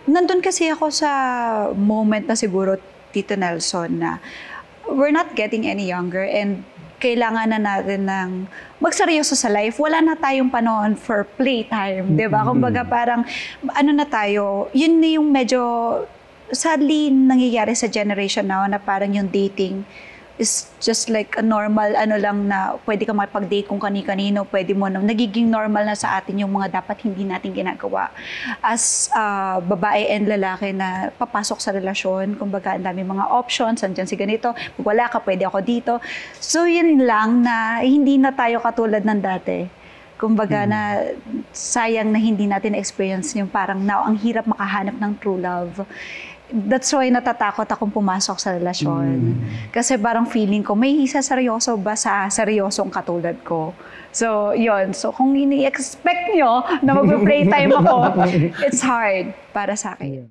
nandun kasi ako sa moment na siguro, Tito Nelson, na we're not getting any younger and kailangan na natin ng magseryoso sa life. Wala na tayong panahon for playtime, di ba? Kumbaga parang, ano na tayo, yun na yung medyo, sadly, nangyayari sa generation now na parang yung dating is just like a normal, ano lang na pwede ka makipag-date kung kani-kanino, pwede mo na, nagiging normal na sa atin yung mga dapat hindi natin ginagawa. As babae and lalaki na papasok sa relasyon, kumbaga ang dami mga options, andyan si ganito, pag wala ka, pwede ako dito. So yun lang na hindi na tayo katulad ng dati. Kumbaga na sayang na hindi natin experience yung parang now ang hirap makahanap ng true love. That's why natatakot akong pumasok sa relasyon. Kasi parang feeling ko, may seryoso ba sa seryosong katulad ko? So, yun. So, kung ini-expect nyo na mag-playtime ako, it's hard para sa akin.